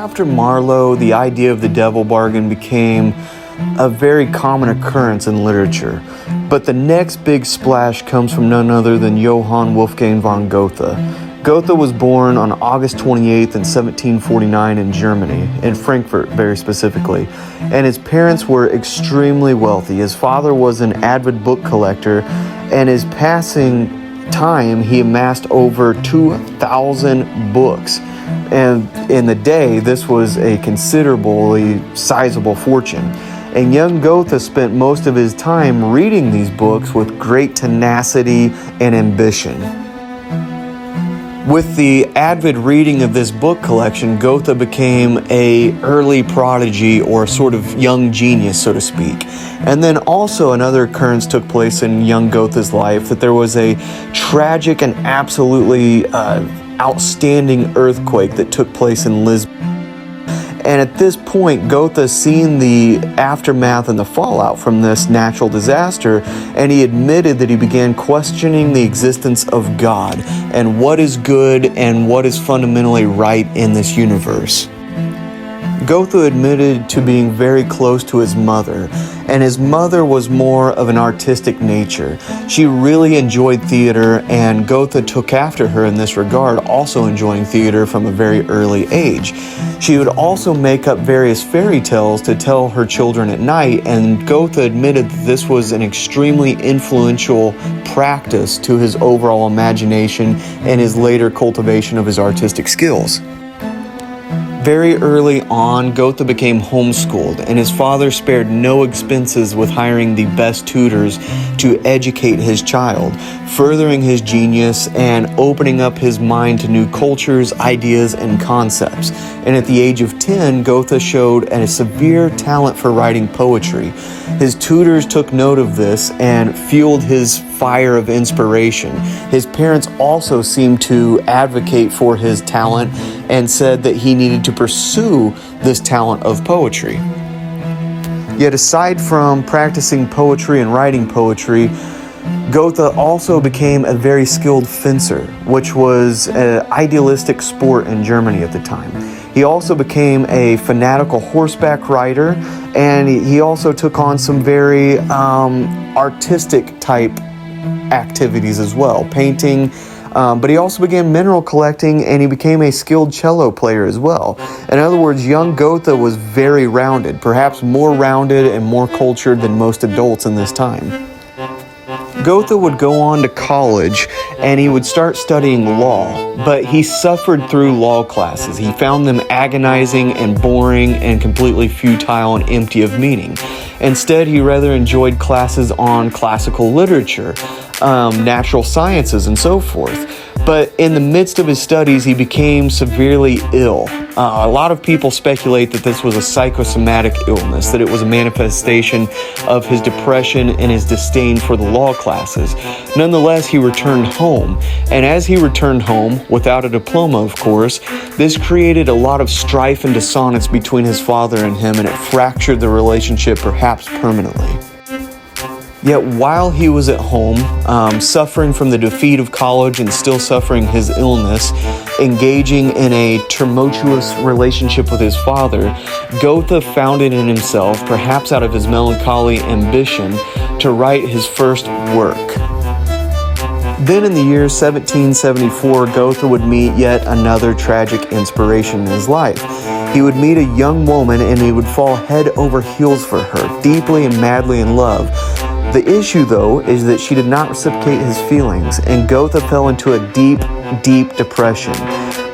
after Marlowe, the idea of the devil bargain became a very common occurrence in literature. But the next big splash comes from none other than Johann Wolfgang von Goethe. Goethe was born on August 28th in 1749 in Germany, in Frankfurt very specifically, and his parents were extremely wealthy. His father was an avid book collector, and his passing time he amassed over 2,000 books. And in the day, this was a considerably sizable fortune. And young Goethe spent most of his time reading these books with great tenacity and ambition. With the avid reading of this book collection, Goethe became an early prodigy or sort of young genius, so to speak. And then also another occurrence took place in young Goethe's life, that there was a tragic and absolutely outstanding earthquake that took place in Lisbon. And at this point, Goethe seen the aftermath and the fallout from this natural disaster, and he admitted that he began questioning the existence of God and what is good and what is fundamentally right in this universe. Goethe admitted to being very close to his mother, and his mother was more of an artistic nature. She really enjoyed theater, and Goethe took after her in this regard, also enjoying theater from a very early age. She would also make up various fairy tales to tell her children at night, and Goethe admitted that this was an extremely influential practice to his overall imagination and his later cultivation of his artistic skills. Very early on, Goethe became homeschooled, and his father spared no expenses with hiring the best tutors to educate his child, furthering his genius and opening up his mind to new cultures, ideas, and concepts. And at the age of 10, Goethe showed a severe talent for writing poetry. His tutors took note of this and fueled his fire of inspiration. His parents also seemed to advocate for his talent and said that he needed to pursue this talent of poetry. Yet aside from practicing poetry and writing poetry, Goethe also became a very skilled fencer, which was an idealistic sport in Germany at the time. He also became a fanatical horseback rider, and he also took on some very artistic type activities as well, painting, but he also began mineral collecting, and he became a skilled cello player as well. In other words, young Goethe was very rounded, perhaps more rounded and more cultured than most adults in this time. Goethe would go on to college and he would start studying law, but he suffered through law classes. He found them agonizing and boring and completely futile and empty of meaning. Instead, he rather enjoyed classes on classical literature, natural sciences, and so forth. But in the midst of his studies, he became severely ill. A lot of people speculate that this was a psychosomatic illness, that it was a manifestation of his depression and his disdain for the law classes. Nonetheless, he returned home. And as he returned home, without a diploma, of course, this created a lot of strife and dissonance between his father and him, and it fractured the relationship perhaps permanently. Yet while he was at home, suffering from the defeat of college and still suffering his illness, engaging in a tumultuous relationship with his father, Goethe found it in himself, perhaps out of his melancholy ambition, to write his first work. Then in the year 1774, Goethe would meet yet another tragic inspiration in his life. He would meet a young woman and he would fall head over heels for her, deeply and madly in love. The issue, though, is that she did not reciprocate his feelings, and Goethe fell into a deep, deep depression.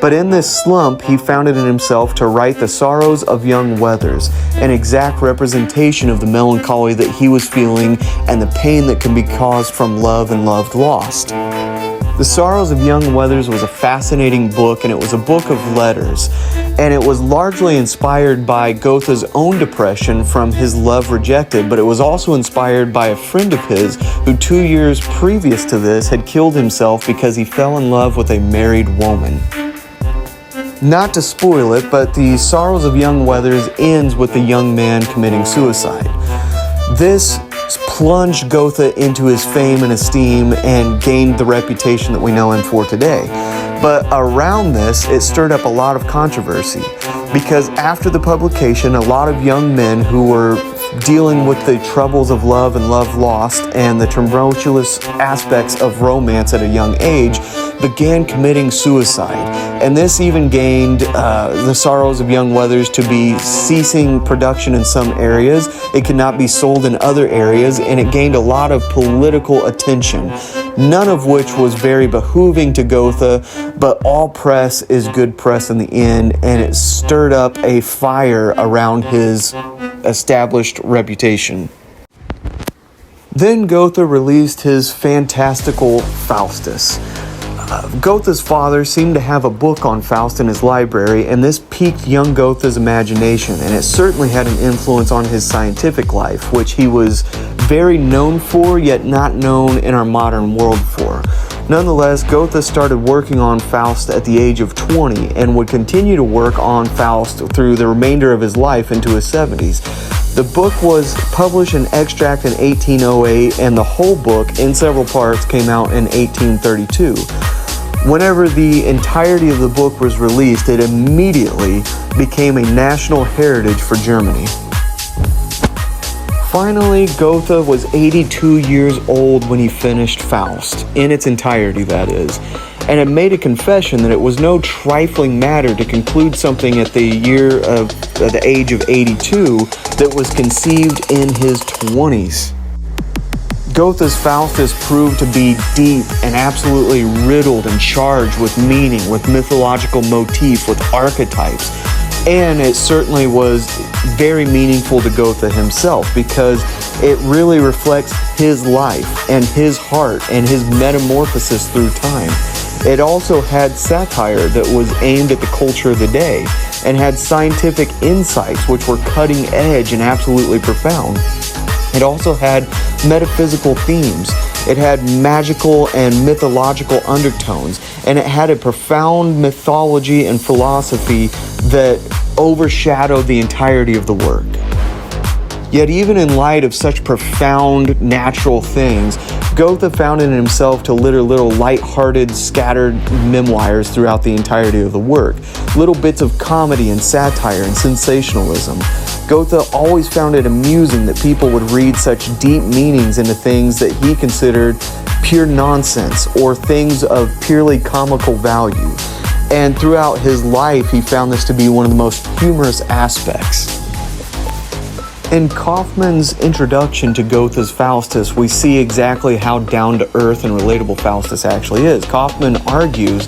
But in this slump, he found it in himself to write The Sorrows of Young Weathers, an exact representation of the melancholy that he was feeling and the pain that can be caused from love and love lost. The Sorrows of Young Weathers was a fascinating book, and it was a book of letters. And it was largely inspired by Goethe's own depression from his love rejected, but it was also inspired by a friend of his who 2 years previous to this had killed himself because he fell in love with a married woman. Not to spoil it, but The Sorrows of Young Weathers ends with the young man committing suicide. This plunged Goethe into his fame and esteem and gained the reputation that we know him for today. But around this, it stirred up a lot of controversy. because after the publication, a lot of young men who were dealing with the troubles of love and love lost and the tumultuous aspects of romance at a young age began committing suicide. And this even gained The Sorrows of Young Weathers to be ceasing production in some areas. It could not be sold in other areas, and it gained a lot of political attention, none of which was very behooving to Goethe, but all press is good press in the end, and it stirred up a fire around his established reputation. Then Goethe released his fantastical Faustus. Goethe's father seemed to have a book on Faust in his library, and this piqued young Goethe's imagination, and it certainly had an influence on his scientific life, which he was very known for, yet not known in our modern world for. Nonetheless, Goethe started working on Faust at the age of 20 and would continue to work on Faust through the remainder of his life into his 70s. The book was published in extract in 1808, and the whole book, in several parts, came out in 1832. Whenever the entirety of the book was released, it immediately became a national heritage for Germany. Finally, Goethe was 82 years old when he finished Faust, in its entirety that is, and had made a confession that it was no trifling matter to conclude something at the age of 82 that was conceived in his 20s. Goethe's Faustus proved to be deep and absolutely riddled and charged with meaning, with mythological motif, with archetypes. And it certainly was very meaningful to Goethe himself because it really reflects his life and his heart and his metamorphosis through time. It also had satire that was aimed at the culture of the day and had scientific insights which were cutting edge and absolutely profound. It also had metaphysical themes. It had magical and mythological undertones, and it had a profound mythology and philosophy that overshadowed the entirety of the work. Yet even in light of such profound natural things, Goethe found in himself to litter little light-hearted, scattered memoirs throughout the entirety of the work, little bits of comedy and satire and sensationalism. Goethe always found it amusing that people would read such deep meanings into things that he considered pure nonsense or things of purely comical value. And throughout his life, he found this to be one of the most humorous aspects. In Kaufmann's introduction to Goethe's Faustus, we see exactly how down-to-earth and relatable Faustus actually is. Kaufmann argues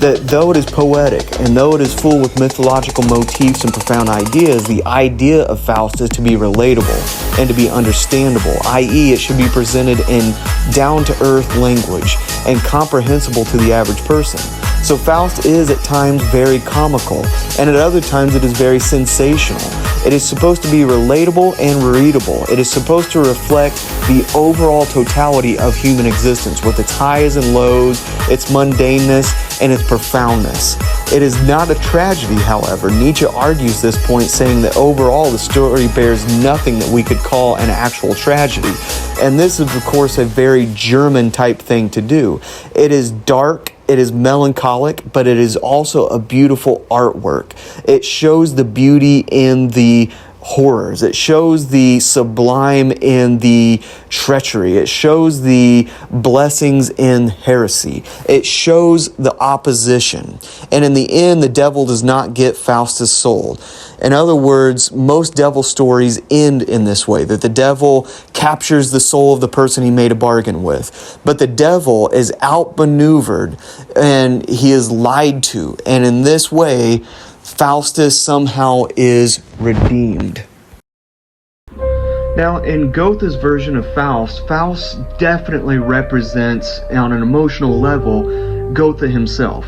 that though it is poetic and though it is full with mythological motifs and profound ideas, the idea of Faust is to be relatable and to be understandable, i.e. it should be presented in down-to-earth language and comprehensible to the average person. So Faust is at times very comical, and at other times it is very sensational. It is supposed to be relatable and readable. It is supposed to reflect the overall totality of human existence with its highs and lows, its mundaneness, and its profoundness. It is not a tragedy, however. Nietzsche argues this point, saying that overall the story bears nothing that we could call an actual tragedy. And this is, of course, a very German type thing to do. It is dark, it is melancholic, but it is also a beautiful artwork. It shows the beauty in the horrors. It shows the sublime in the treachery. It shows the blessings in heresy. It shows the opposition. And in the end, the devil does not get Faustus' soul. In other words, most devil stories end in this way, that the devil captures the soul of the person he made a bargain with. But the devil is outmaneuvered and he is lied to. And in this way, Faustus somehow is redeemed. Now, in Goethe's version of Faust, Faust definitely represents, on an emotional level, Goethe himself.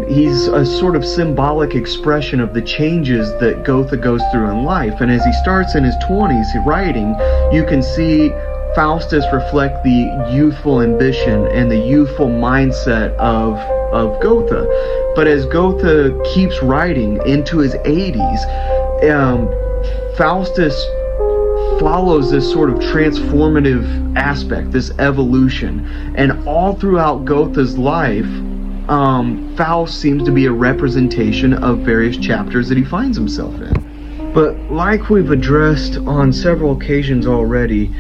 He's a sort of symbolic expression of the changes that Goethe goes through in life. And as he starts in his 20s writing, you can see Faustus reflect the youthful ambition and the youthful mindset of Goethe. But as Goethe keeps writing into his 80s, Faustus follows this sort of transformative aspect, this evolution. And all throughout Goethe's life, Faust seems to be a representation of various chapters that he finds himself in. But like we've addressed on several occasions already,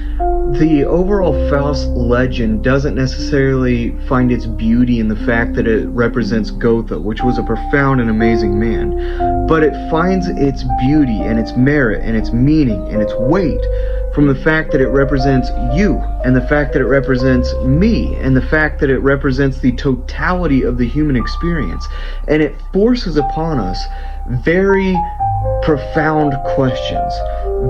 the overall Faust legend doesn't necessarily find its beauty in the fact that it represents Goethe, which was a profound and amazing man, but it finds its beauty and its merit and its meaning and its weight from the fact that it represents you, and the fact that it represents me, and the fact that it represents the totality of the human experience. And it forces upon us very profound questions,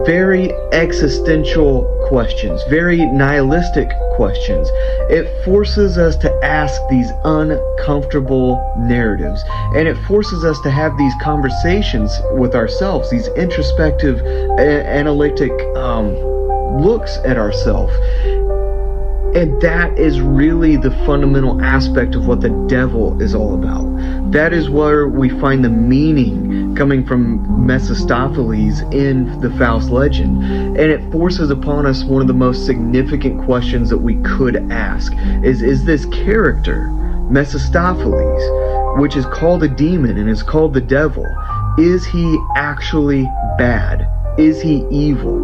very existential questions, very nihilistic questions. It forces us to ask these uncomfortable narratives, and it forces us to have these conversations with ourselves, these introspective, analytic looks at ourselves. And that is really the fundamental aspect of what the devil is all about. That is where we find the meaning coming from Mephistopheles in the Faust legend. And it forces upon us one of the most significant questions that we could ask. Is this character, Mephistopheles, which is called a demon and is called the devil, is he actually bad? Is he evil?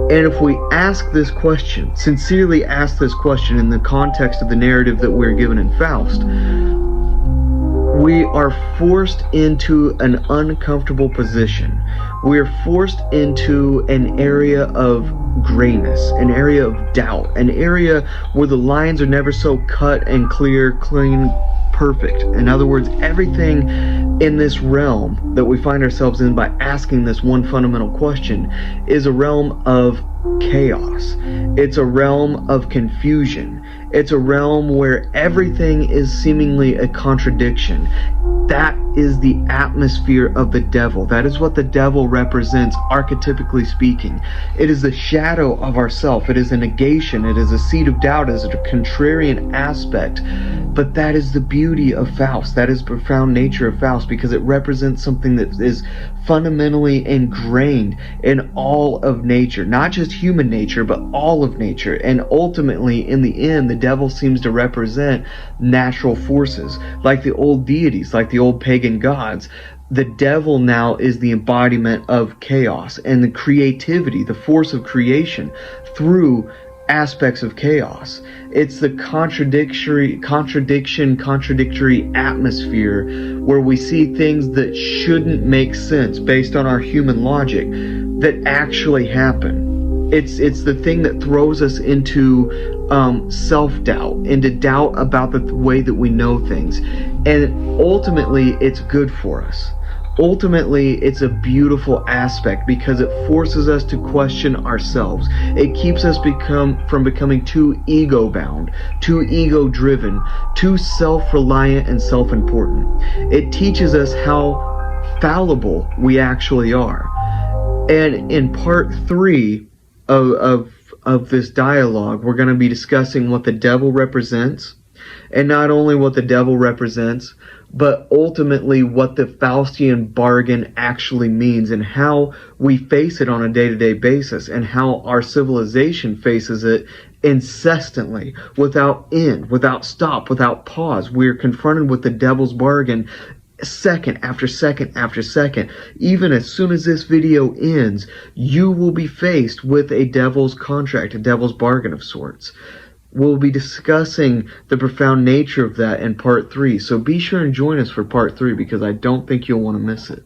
And if we ask this question, sincerely ask this question in the context of the narrative that we're given in Faust, we are forced into an uncomfortable position. We are forced into an area of grayness, an area of doubt, an area where the lines are never so cut and clear, clean, perfect. In other words, everything in this realm that we find ourselves in by asking this one fundamental question is a realm of chaos. It's a realm of confusion. It's a realm where everything is seemingly a contradiction. That is the atmosphere of the devil. That is what the devil represents, archetypically speaking. It is the shadow of ourself. It is a negation. It is a seed of doubt. It is a contrarian aspect. But that is the beauty of Faust. That is the profound nature of Faust, because it represents something that is fundamentally ingrained in all of nature. Not just human nature, but all of nature. And ultimately, in the end, the devil seems to represent natural forces, like the old deities, like the old pagan gods. The devil now is the embodiment of chaos and the creativity, the force of creation through aspects of chaos. It's the contradictory atmosphere where we see things that shouldn't make sense based on our human logic that actually happen. It's the thing that throws us into self-doubt, into doubt about the way that we know things. And ultimately, it's good for us. Ultimately, it's a beautiful aspect because it forces us to question ourselves. It keeps us from becoming too ego-bound, too ego-driven, too self-reliant and self-important. It teaches us how fallible we actually are. And in part 3 of this dialogue, we're going to be discussing what the devil represents, and not only what the devil represents, but ultimately what the Faustian bargain actually means, and how we face it on a day-to-day basis, and how our civilization faces it incessantly, without end, without stop, without pause. We're confronted with the devil's bargain second after second after second. Even as soon as this video ends, you will be faced with a devil's contract, a devil's bargain of sorts. We'll be discussing the profound nature of that in part 3, so be sure and join us for part 3, because I don't think you'll want to miss it.